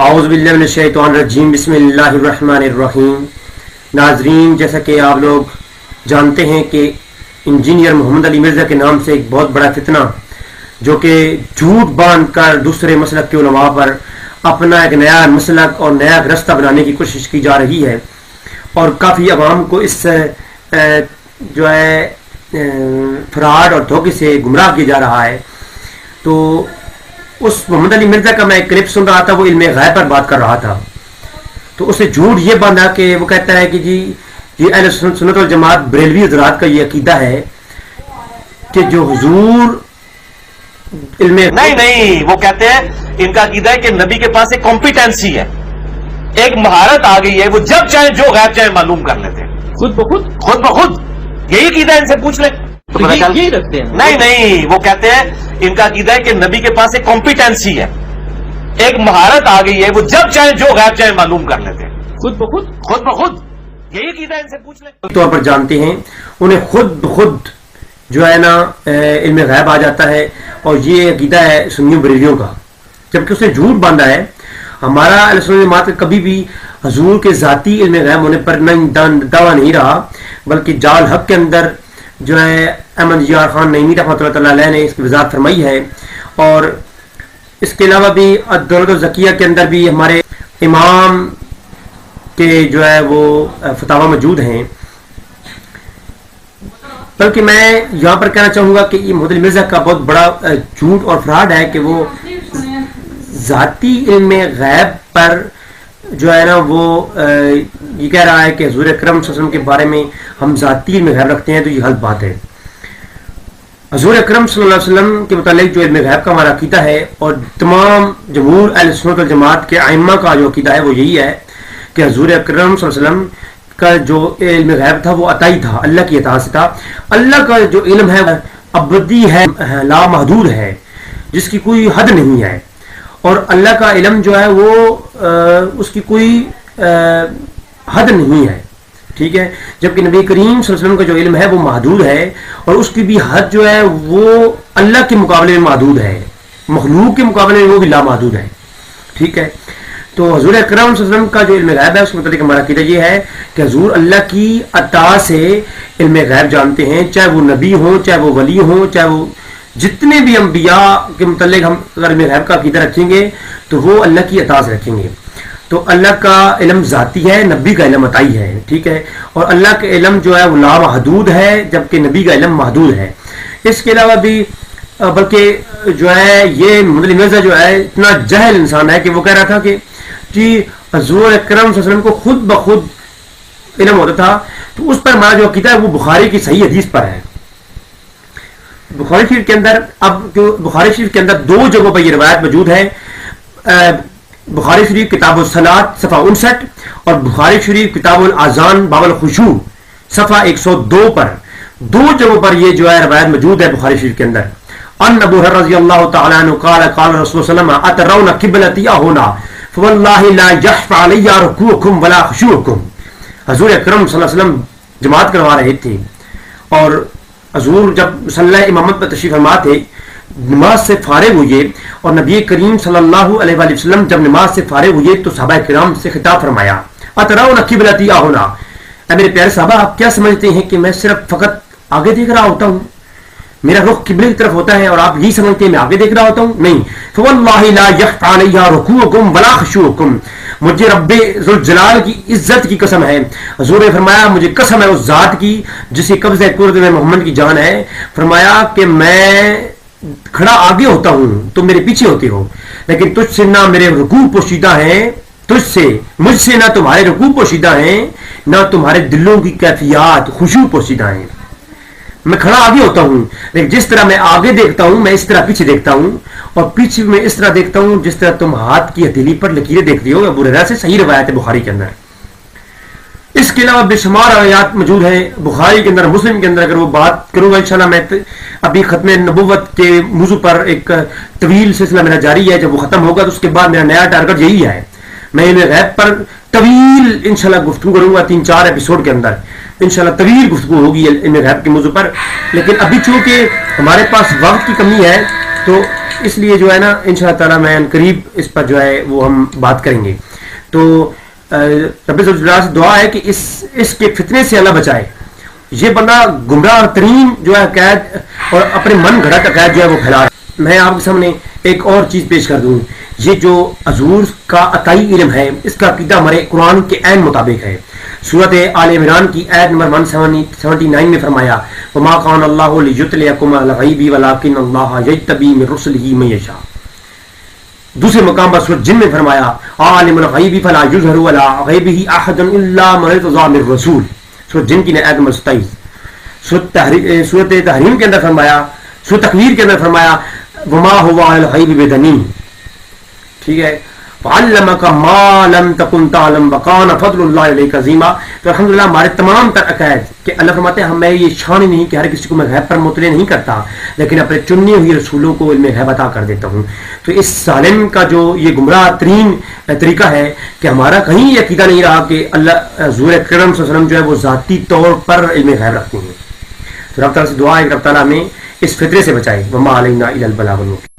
اعوذ باللہ من الشیطان الرجیم بسم اللہ الرحمن الرحیم۔ ناظرین، جیسا کہ آپ لوگ جانتے ہیں کہ انجینئر محمد علی مرزا کے نام سے ایک بہت بڑا فتنہ جو کہ جھوٹ باندھ کر دوسرے مسلک کے علماء پر اپنا ایک نیا مسلک اور نیا رستہ بنانے کی کوشش کی جا رہی ہے، اور کافی عوام کو اس جو ہے فراڈ اور دھوکے سے گمراہ کیا جا رہا ہے۔ تو اس محمد علی مرزا کا میں ایک کلپ سن رہا تھا، وہ علم غیب پر بات کر رہا تھا، تو اسے جھوٹ یہ باندھا کہ وہ کہتا ہے کہ جی یہ اہل سنت والجماعت بریلوی حضرات کا یہ عقیدہ ہے کہ جو حضور علم نہیں وہ کہتے ہیں ان کا عقیدہ ہے کہ نبی کے پاس ایک کمپیٹنسی ہے، ایک مہارت آ گئی ہے، وہ جب چاہے جو غیب چاہے معلوم کر لیتے ہیں خود بخود یہی عقیدہ ہے، ان سے پوچھ لیں۔ یہی رکھتے ہیں؟ نہیں وہ کہتے ہیں ان کا عقیدہ ہے کہ نبی کے پاس ایک کمپیٹنسی ہے، ایک مہارت آ گئی ہے، وہ جب چاہے جو غیب چاہے معلوم کر لیتے ہیں خود بخود یہی عقیدہ ہے، ان سے پوچھ لیں۔ طور پر جانتے ہیں، انہیں خود بخود جو ہے نا علم غیب آ جاتا ہے، اور یہ عقیدہ ہے سنیوں بریلیوں کا، جبکہ اس نے جھوٹ باندھا ہے۔ ہمارا اہل سنت جماعت کا کبھی بھی حضور کے ذاتی علم غیب ہونے پر دعویٰ نہیں رہا، بلکہ جال حق کے اندر جو ہے احمد یار خان نعیمی رحمۃ اللہ علیہ نے اس کی وضاحت فرمائی ہے، اور اس کے علاوہ بھی الدولة الزکیہ کے اندر بھی ہمارے امام کے جو ہے وہ فتاوی موجود ہیں۔ بلکہ میں یہاں پر کہنا چاہوں گا کہ یہ محمد علی مرزا کا بہت بڑا جھوٹ اور فراڈ ہے کہ وہ ذاتی علم غیب پر جو ہے نا وہ یہ کہہ رہا ہے کہ حضور اکرم صلی اللہ علیہ وسلم کے بارے میں ہم ذاتی علم غیب رکھتے ہیں، تو یہ غلط بات ہے۔ حضور اکرم صلی اللہ علیہ وسلم کے متعلق جو علم غیب کا ہمارا عقیدہ ہے، اور تمام جمہور اہل سنت والجماعت کے ائمہ کا جو عقیدہ ہے وہ یہی ہے کہ حضور اکرم صلی اللہ علیہ وسلم کا جو علم غیب تھا وہ عطائی تھا، اللہ کی عطا سے تھا۔ اللہ کا جو علم ہے وہ ابدی ہے، لا محدود ہے، جس کی کوئی حد نہیں ہے، اور اللہ کا علم جو ہے وہ اس کی کوئی حد نہیں ہے، ٹھیک ہے۔ جبکہ نبی کریم صلی اللہ علیہ وسلم کا جو علم ہے وہ محدود ہے، اور اس کی بھی حد جو ہے وہ اللہ کے مقابلے میں محدود ہے، مخلوق کے مقابلے میں وہ بھی لامحدود ہے، ٹھیک ہے۔ تو حضور اکرم صلی اللہ علیہ وسلم کا جو علم غیب ہے اس کے متعلق ہمارا عقیدہ یہ ہے کہ حضور اللہ کی عطا سے علم غیب جانتے ہیں، چاہے وہ نبی ہوں، چاہے وہ ولی ہوں، چاہے وہ جتنے بھی انبیاء کے متعلق ہم اگر علم غیب کا عقیدہ رکھیں گے تو وہ اللہ کی عطا سے رکھیں گے۔ تو اللہ کا علم ذاتی ہے، نبی کا علم عطائی ہے، ٹھیک ہے، اور اللہ کا علم جو ہے وہ لامحدود ہے، جبکہ نبی کا علم محدود ہے۔ اس کے علاوہ بھی بلکہ جو ہے یہ محمد علی مرزا جو ہے اتنا جاہل انسان ہے کہ وہ کہہ رہا تھا کہ جی حضور اکرم صلی اللہ علیہ وسلم کو خود بخود علم ہوتا تھا، تو اس پر ہمارا جو عقیدہ ہے وہ بخاری کی صحیح حدیث پر ہے۔ بخاری شریف کے اندر بخاری شریف کے اندر دو جگہوں پر یہ روایت موجود ہے، بخاری شریف کتاب الصلاۃ صفحہ 59 اور بخاری شریف کتاب الاذان باب الخشوع صفحہ 102 پر، دو جگہوں پر یہ جو ہے روایت موجود ہے بخاری شریف کے اندر۔ ان ابو ہریرہ رضی اللہ تعالی عنہ قال قال رسول صلی اللہ علیہ وسلم اترون قبلتی هنا فواللہ لا يخفى علی رکوعکم ولا خشوعکم۔ حضور اکرم صلی اللہ علیہ وسلم جماعت کروا رہے تھے، اور حضور جب مصلی امامت پر تشریف فرما تھے، نماز سے فارغ ہوئے، اور نبی کریم صلی اللہ علیہ وآلہ وسلم جب نماز سے فارغ ہوئے تو صحابہ کرام سے خطاب فرمایا اترون قبلتی هنا، اے میرے پیارے صحابہ آپ کیا سمجھتے ہیں کہ میں صرف فقط آگے دیکھ رہا ہوتا ہوں، میرا رخ قبلے کی طرف ہوتا ہے اور آپ یہی سمجھتے ہیں میں آگے دیکھ رہا ہوتا ہوں؟ نہیں، فواللہ لا یخفی علی رکوعکم ولا خشوعکم، مجھے رب ذوالجلال کی عزت کی قسم ہے، حضور نے فرمایا مجھے قسم ہے اس ذات کی جسے قبضہ قدرت میں محمد کی جان ہے، فرمایا کہ میں کھڑا آگے ہوتا ہوں تم میرے پیچھے ہوتے ہو، لیکن تجھ سے نہ میرے رکوع پوشیدہ ہیں، مجھ سے نہ تمہارے رکوع پوشیدہ ہیں، نہ تمہارے دلوں کی کیفیات خشوع پوشیدہ ہیں۔ میں کھڑا آگے ہوتا ہوں، لیکن جس طرح میں آگے دیکھتا ہوں میں اس طرح پیچھے دیکھتا ہوں، اور پیچھے میں اس طرح دیکھتا ہوں جس طرح تم ہاتھ کی ہتھیلی پر لکیریں دیکھتے ہو۔ ابو ہریرہ سے صحیح روایت ہے بخاری کے اندر۔ اس کے علاوہ بے شمار روایات موجود ہیں بخاری کے اندر، مسلم کے اندر۔ اگر وہ بات کروں گا انشاءاللہ، میں ابھی ختم نبوت کے موضوع پر ایک طویل سلسلہ میرا جاری ہے، جب وہ ختم ہوگا تو اس کے بعد میرا نیا ٹارگٹ یہی ہے، میں علم غیب پر طویل انشاءاللہ گفتگو کروں گا، 3-4 ایپیسوڈ کے اندر انشاءاللہ طویل گفتگو ہوگی علم غیب کے موضوع پر۔ لیکن ابھی چونکہ ہمارے پاس وقت کی کمی ہے تو اس لیے جو ہے نا انشاءاللہ تعالیٰ میں قریب اس پر جو ہے وہ ہم بات کریں گے. تو رب العزت سے دعا ہے کہ اس کے فتنے سے اللہ بچائے. یہ بندہ گمراہ ترین جو ہے عقائد اور اپنے من گھڑت عقائد جو ہے وہ پھیلا رہا ہے. میں آپ کے سامنے ایک اور چیز پیش کر دوں. یہ جو حضور کا عطائی علم ہے اس کا عقیدہ ہمارے قرآن کے عین مطابق ہے. سورت آل عمران کی آیت نمبر 179 میں فرمایا وما کان اللہ لیطلعکم علی الغیب ولکن اللہ یجتبی من رسلہ من یشاء. دوسرے مقام پر سورۃ جن میں فرمایا عالم الغیب فلا یظہر علی غیبہ احد الا من ارتضی من رسول. سورۃ جن کی آیت نمبر 27. سورۃ تحریم کے اندر فرمایا, سورۃ تکویر کے اندر فرمایا وما هو علی الغیب بدنین. ٹھیک ہے, وعلمک ما لم تکن تعلم وکان فضل اللہ علیک عظیما. تو الحمدللہ ہمارے تمام تر عقائد کہ اللہ فرماتے ہیں میں یہ شان ہی نہیں کہ ہر کسی کو میں غیب پر مطلع نہیں کرتا, لیکن اپنے چنی ہوئی رسولوں کو علم غیب عطا کر دیتا ہوں. تو اس ظالم کا جو یہ گمراہ ترین طریقہ ہے کہ ہمارا کہیں یہ عقیدہ نہیں رہا کہ اللہ حضور اکرم صلی اللہ علیہ وسلم جو ہے وہ ذاتی طور پر علم غیب رکھتے ہیں. تو رب تعالیٰ سے دعا ہے کہ رب تعالیٰ ہمیں اس فطرے سے بچائے. وما علینا الا البلاغ المبین.